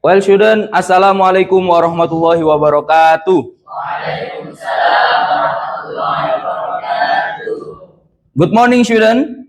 Well, student, assalamualaikum warahmatullahi wabarakatuh. Waalaikumsalam warahmatullahi wabarakatuh. Good morning, student.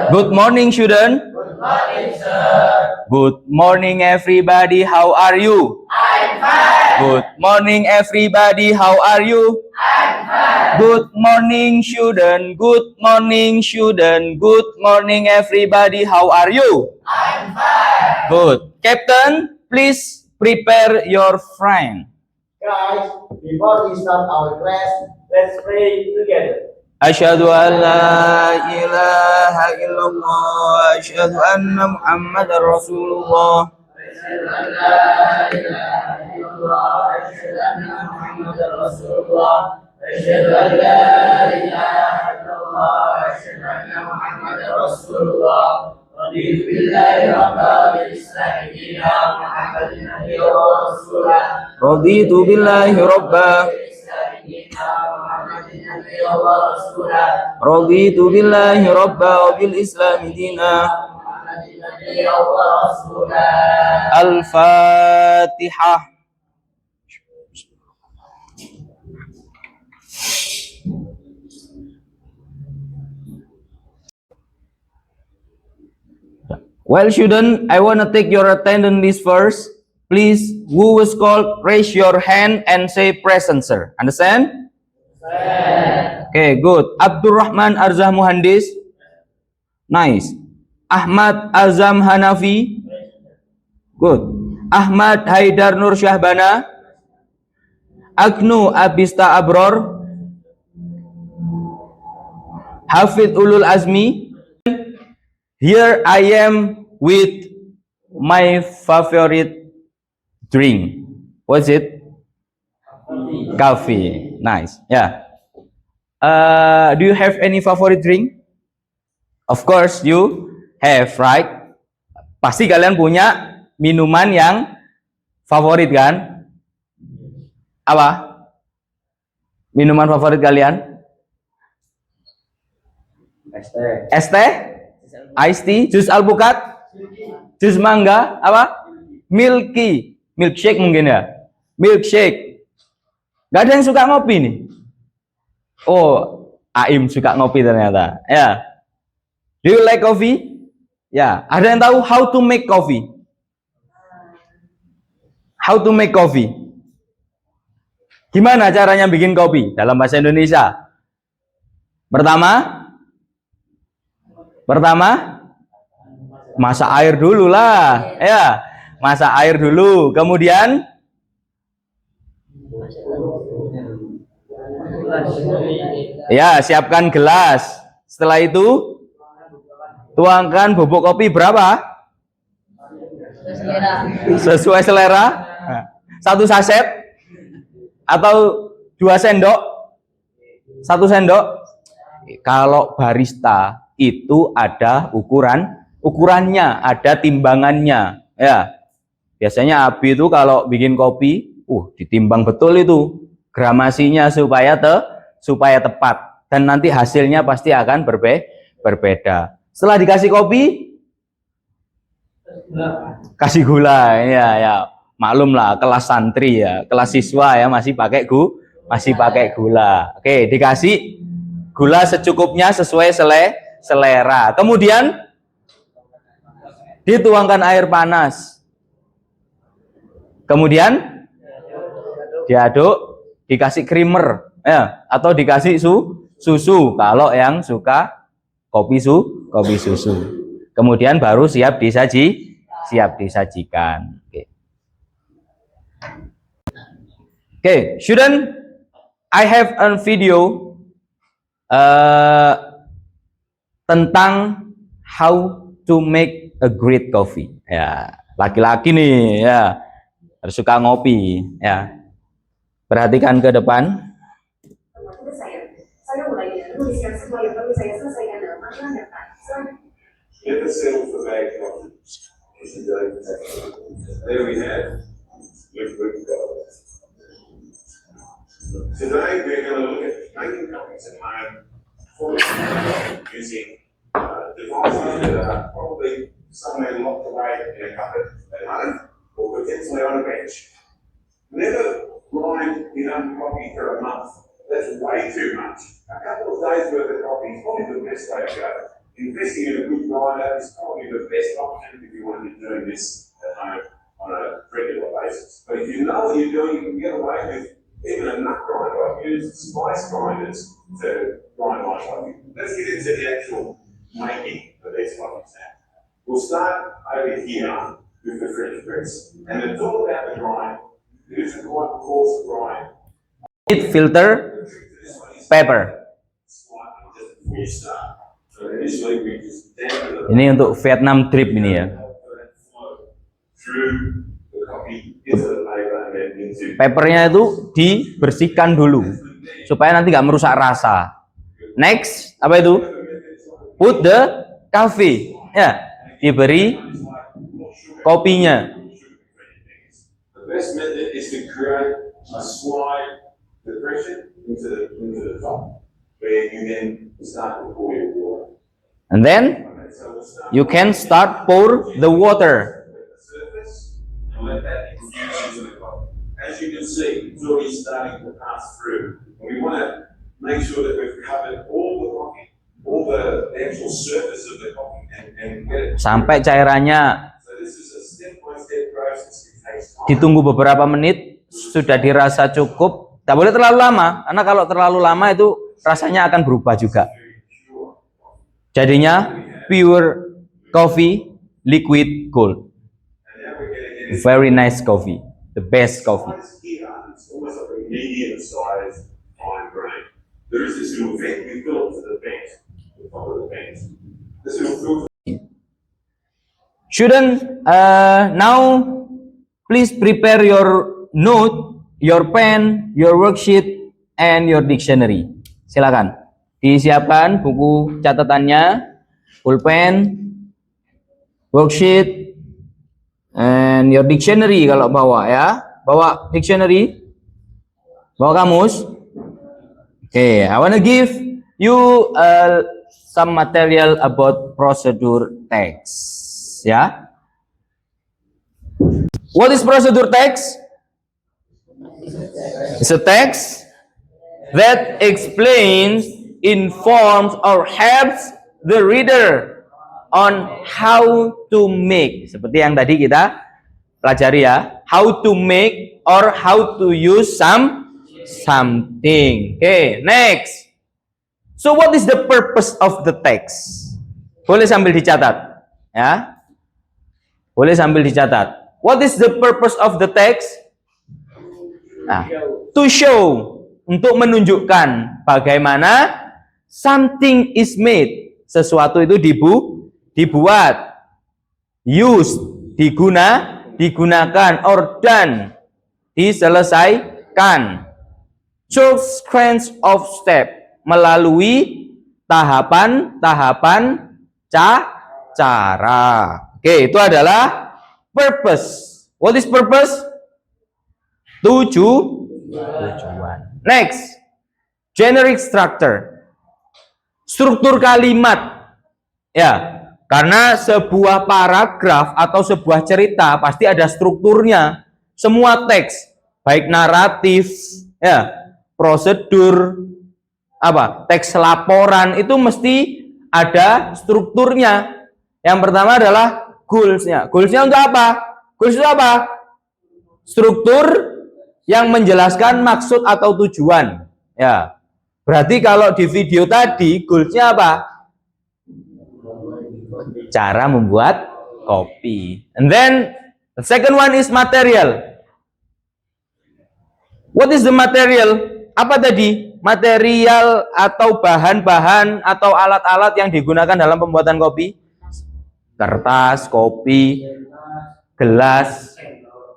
Good morning, student. Good morning, sir. Good morning, everybody. How are you? I'm fine. Good morning, everybody. How are you? I'm fine. Good morning, student. Good morning, student. Good morning, everybody. How are you? I'm fine. Good. Captain, please prepare your friend. Guys, before we start our class, let's pray together. Asyhadu an la ilaha illallah, asyhadu anna Muhammadar Rasulullah. Asyhadu an la ilaha illallah, asyhadu anna Muhammadar Rasulullah. Asyhadu an la ilaha illallah, asyhadu anna Muhammadar Rasulullah. Raditu billahi rabban bil Islam dinan Muhammadin nabiyyan wa rasulan. Raditu billahi rabba. Raditu billahi rabba wa bil Islam dina. Al-Fatihah. Well, student, I want to take your attendance list first. Please, who was called, raise your hand and say present, sir. Understand? Okay, good. Abdurrahman Arzah Muhandis. Nice. Ahmad Azam Hanafi. Good. Ahmad Haidar Nur Syahbana. Agnu Abista Abror. Hafid Ulul Azmi. Here I am with my favorite drink. What's it? Coffee. Nice. Yeah. Do you have any favorite drink? Of course you have, right? Pasti kalian punya minuman yang favorit kan? Apa? Minuman favorit kalian? Es teh? Iced tea? Jus alpukat? Jus mangga? Apa? Milky. Milkshake mungkin ya? Milkshake. Gak ada yang suka ngopi nih? Oh, Aim suka ngopi ternyata. Ya. Do you like coffee? Ya. Ada yang tahu how to make coffee? How to make coffee? Gimana caranya bikin kopi dalam bahasa Indonesia? Pertama, masak air dulu lah. Ya. Masak air dulu. Kemudian ya, siapkan gelas. Setelah itu tuangkan bubuk kopi berapa? Sesuai selera. 1 saset atau 2 sendok? 1 sendok. Kalau barista itu ada ukurannya, ada timbangannya. Ya. Biasanya Abi itu kalau bikin kopi, ditimbang betul itu gramasinya supaya tepat, dan nanti hasilnya pasti akan berbeda. Setelah dikasih kopi, kasih gula. Ya, maklum lah, kelas santri ya, kelas siswa ya, masih pakai gula. Oke, dikasih gula secukupnya sesuai selera. Kemudian dituangkan air panas. Kemudian diaduk, dikasih creamer ya, atau dikasih susu kalau yang suka kopi susu. Kemudian baru siap disajikan. Okay, student, I have a video tentang how to make a great coffee. Ya, laki-laki nih ya, harus suka ngopi ya. Perhatikan ke depan. Saya mulai menulis yang semua yang perlu saya selesaikan dalam masalah daftar. Get the seal for bag coffee. There we have liquid gold. Today we're going to look at making coffees at home for using devices that are probably somewhere locked away in a cupboard at home or potentially on a bench. Never grind enough coffee for a month. That's way too much. A couple of days worth of coffee is probably the best way to go. Investing in a good grinder is probably the best option if you want to be doing this at home on a regular basis. But if you know what you're doing, you can get away with even a nut grinder. I've used spice grinders to grind my coffee. Let's get into the actual making of these coffees now. We'll start over here with the French press. And it's all about the grind. It is a quite coarse grind. Filter paper. Slightly just before you start. So initially we just dampen it. Ini untuk Vietnam drip ini ya. Through the coffee into the paper and then into. Papernya itu dibersihkan dulu supaya nanti nggak merusak rasa. Next, apa itu? Put the coffee. Ya, diberi kopinya. The best method is to create a slide depression into the top, where you then start to pour your water. And then So we'll start you can start pour the water. with the surface and let that infuse into the coffee. As you can see, it's already starting to pass through. And we want to make sure that we've covered all the coffee, all the actual surface of the coffee, and get it. Sampai cairannya So this is a step-by-step process. It takes time. ditunggu beberapa menit, sudah dirasa cukup. Tak boleh terlalu lama, karena kalau terlalu lama itu rasanya akan berubah juga. Jadinya pure coffee, liquid gold. And now we're going to get Very nice coffee, the best coffee. It's here, it's almost like a medium-sized fine grain. There is this little vent we built to the vent, the top of the vent. This little filter. Student, now please prepare your note, your pen, your worksheet, and your dictionary. Silakan disiapkan buku catatannya, pulpen, worksheet, and your dictionary kalau bawa ya. Bawa dictionary, bawa kamus. Okay, I wanna give you some material about procedure text. Ya. What is procedure text? It's a text that explains, informs, or helps the reader on how to make. Seperti yang tadi kita pelajari ya, how to make or how to use something. Okay, next. So what is the purpose of the text? Boleh sambil dicatat, ya. Boleh sambil dicatat. What is the purpose of the text? Nah, to show, untuk menunjukkan bagaimana something is made, sesuatu itu dibuat, used, digunakan, or done, diselesaikan. Through sequence of step, melalui tahapan-tahapan cara. Oke, itu adalah purpose. What is purpose? Tujuan. Next, generic structure. Struktur kalimat. Ya, karena sebuah paragraf atau sebuah cerita pasti ada strukturnya. Semua teks, baik naratif, ya, prosedur, teks laporan itu mesti ada strukturnya. Yang pertama adalah goals-nya. Goals-nya untuk apa? Goals itu apa? Struktur yang menjelaskan maksud atau tujuan. Ya. Berarti kalau di video tadi goals-nya apa? Cara membuat kopi. And then the second one is material. What is the material? Apa tadi? Material atau bahan-bahan atau alat-alat yang digunakan dalam pembuatan kopi? Kertas, kopi, gelas,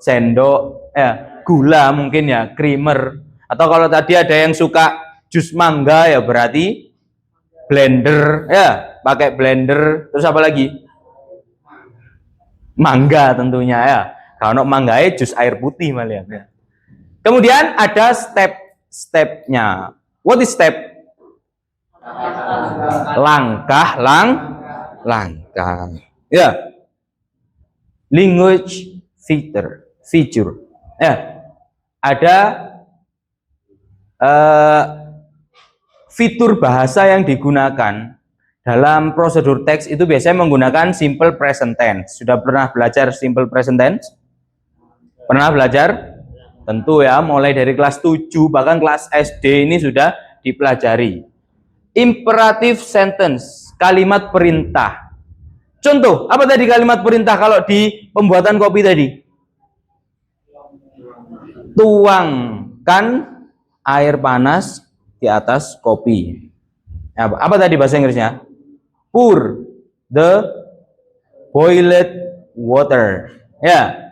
sendok, ya, gula mungkin ya, creamer. Atau kalau tadi ada yang suka jus mangga ya berarti blender, ya, pakai blender. Terus apa lagi? Mangga tentunya ya. Kalau mangga jus air putih malah ya. Kemudian ada step-stepnya. What is step? Langkah. Ya. language feature. Ya, ada fitur bahasa yang digunakan dalam prosedur teks itu biasanya menggunakan simple present tense. Sudah pernah belajar simple present tense? Pernah belajar? Tentu ya, mulai dari kelas 7 bahkan kelas SD ini sudah dipelajari. Imperative sentence, kalimat perintah. Contoh, apa tadi kalimat perintah kalau di pembuatan kopi tadi? Tuangkan air panas di atas kopi. Apa tadi bahasa Inggrisnya? Pour the boiled water. Ya.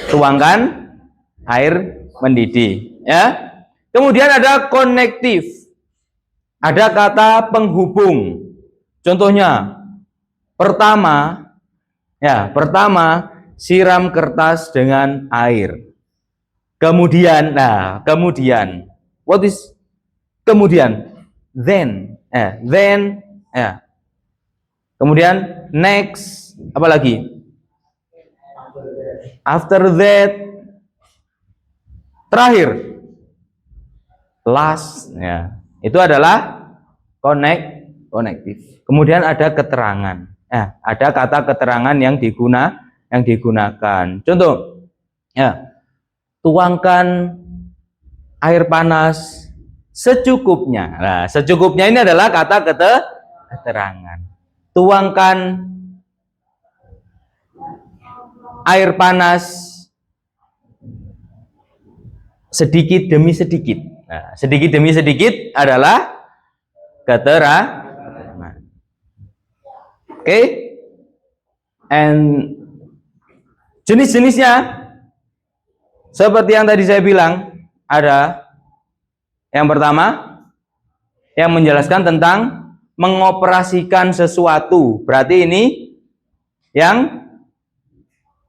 Tuangkan air mendidih, ya. Kemudian ada connective. Ada kata penghubung. Contohnya pertama siram kertas dengan air. Kemudian, what is kemudian? Then. Kemudian next, apa lagi? After that. Terakhir. Last, ya. Itu adalah connective. Kemudian ada keterangan. Ada kata keterangan yang digunakan. Contoh, ya. Tuangkan air panas secukupnya. Nah, secukupnya ini adalah kata keterangan. Tuangkan air panas sedikit demi sedikit. Nah, sedikit demi sedikit adalah keterangan. Oke. And jenis-jenisnya seperti yang tadi saya bilang, ada yang pertama yang menjelaskan tentang mengoperasikan sesuatu. Berarti ini yang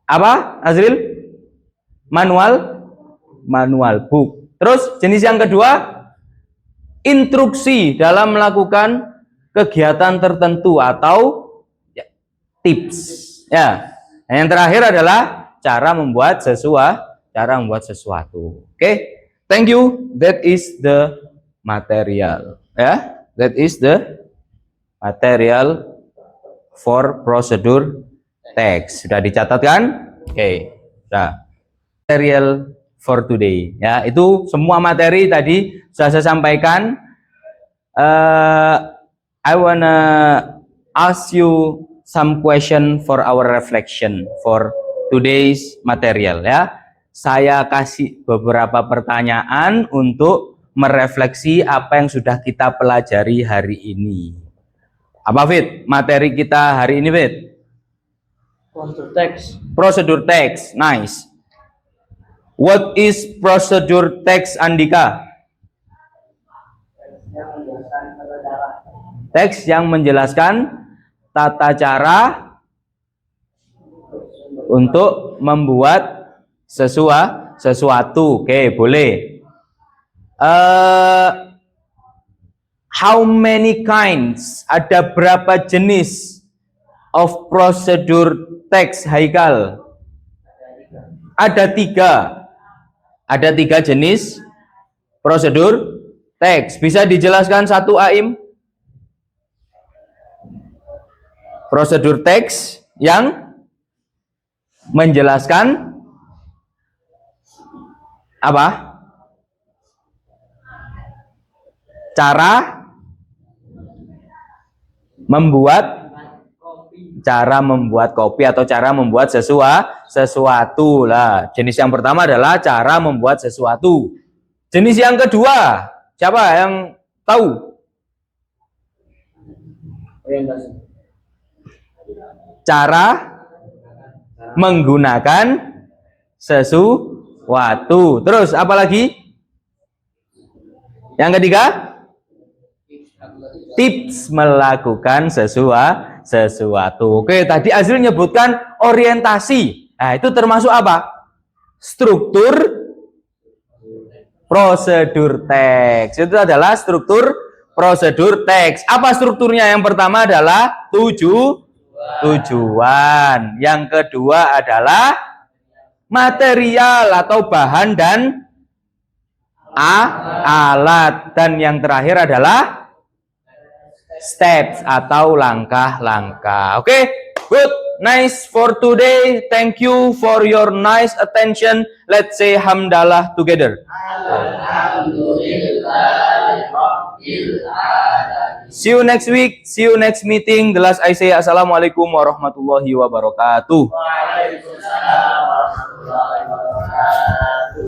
apa, Azril? Manual book. Terus jenis yang kedua, instruksi dalam melakukan kegiatan tertentu atau tips. Ya. Yang terakhir adalah cara membuat sesuatu. Oke. Thank you. That is the material. Ya. That is the material for procedure text. Sudah dicatat kan? Oke. Nah, material for today. Ya, itu semua materi tadi sudah saya sampaikan. I wanna ask you some question for our reflection for today's material, ya. Saya kasih beberapa pertanyaan untuk merefleksi apa yang sudah kita pelajari hari ini. Apa, Fit? Materi kita hari ini, Fit? Prosedur teks. Nice. What is prosedur teks, Andika? Teks yang menjelaskan tata cara untuk membuat sesuatu. Oke, boleh. How many kinds? Ada berapa jenis of procedure text, Haikal? Ada tiga. Ada 3 jenis prosedur teks. Bisa dijelaskan satu, Aim? Prosedur teks yang menjelaskan apa? Cara membuat kopi atau cara membuat sesuatu lah. Jenis yang pertama adalah cara membuat sesuatu. Jenis yang kedua, siapa yang tahu? Cara menggunakan sesuatu. Terus apa lagi? Yang ketiga, tips melakukan sesuatu. Oke, tadi Azril nyebutkan orientasi. Nah, itu termasuk apa? Struktur prosedur teks. Itu adalah struktur prosedur teks. Apa strukturnya? Yang pertama adalah tujuan. Yang kedua adalah material atau bahan dan alat. Dan yang terakhir adalah steps atau langkah-langkah. Oke, good, nice for today. Thank you for your nice attention. Let's say hamdalah together. See you next week. See you next meeting. The last I say, assalamualaikum warahmatullahi wabarakatuh. Waalaikumsalam warahmatullahi wabarakatuh.